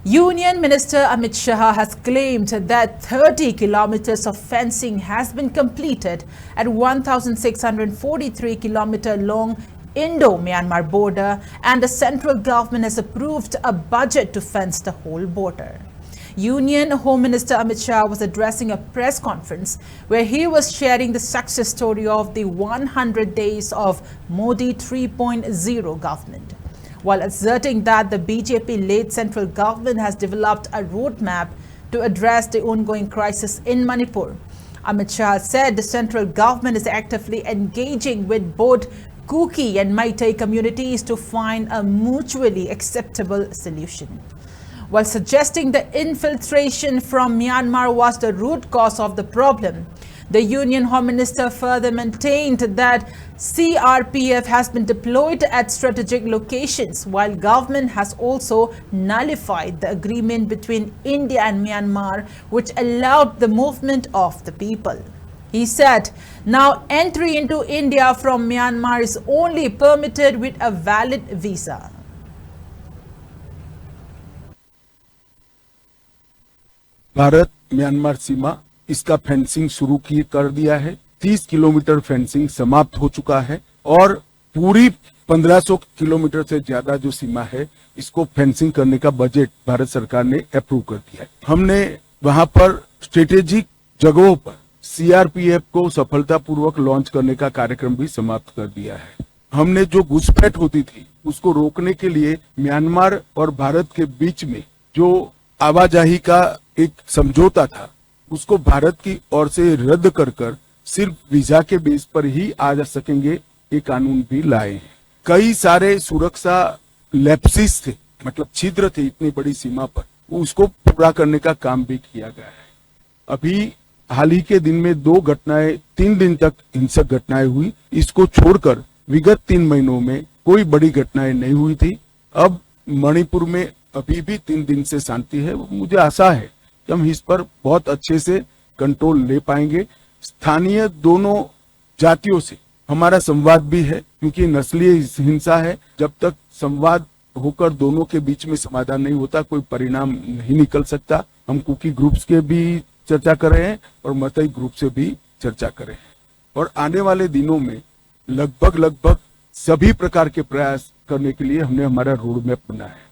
Union Minister Amit Shah has claimed that 30 kilometers of fencing has been completed at 1,643-kilometer long Indo-Myanmar border, and the central government has approved a budget to fence the whole border. Union Home Minister Amit Shah was addressing a press conference where he was sharing the success story of the 100 days of Modi 3.0 government, while asserting that the BJP-led central government has developed a roadmap to address the ongoing crisis in Manipur. Amit Shah said the central government is actively engaging with both Kuki and Meitei communities to find a mutually acceptable solution, while suggesting the infiltration from Myanmar was the root cause of the problem. The Union Home Minister further maintained that CRPF has been deployed at strategic locations, while government has also nullified the agreement between India and Myanmar, which allowed the movement of the people. He said, now entry into India from Myanmar is only permitted with a valid visa. Bharat Myanmar सीमा इसका fencing शुरू कर दिया है। 30 kilometre fencing समाप्त हो चुका है और पूरी 1500 किलोमीटर से ज्यादा जो सीमा है इसको फेंसिंग करने का बजट भारत सरकार ने अप्रूव कर दिया है। हमने वहां पर स्ट्रेटेजिक जगहों पर सीआरपीएफ को सफलतापूर्वक लॉन्च करने का कार्यक्रम भी समाप्त कर दिया है। हमने जो घुसपैठ होती थी उसको रोकने के लिए म्यांमार और भारत के बीच में जो आवाजाही का एक समझौता था उसको भारत की ओर से रद्द कर सिर्फ वीजा के बेस पर ही आ जा सकेंगे, ये कानून भी लाए हैं। कई सारे सुरक्षा लैप्सिस थे, मतलब छिद्र थे इतनी बड़ी सीमा पर, उसको पूरा करने का काम भी किया गया है। अभी हाल ही के दिन में 3 दिन तक हिंसक घटनाएं हुई, इसको छोड़कर विगत 3 महीनों में कोई बड़ी घटनाएं नहीं हुई थी। अब मणिपुर में अभी भी 3 दिन से शांति है। मुझे आशा है कि हम इस पर बहुत अच्छे से कंट्रोल ले पाएंगे। स्थानीय दोनों जातियों से हमारा संवाद भी है, क्योंकि नस्लीय हिंसा है। जब तक संवाद होकर दोनों के बीच में समाधान नहीं होता कोई परिणाम नहीं निकल सकता। हम कुकी ग्रुप्स के भी चर्चा कर रहे हैं और मतई ग्रुप से भी चर्चा कर रहे हैं और आने वाले दिनों में लगभग सभी प्रकार के प्रयास करने के लिए हमने हमारा रोड मैप बनाया है।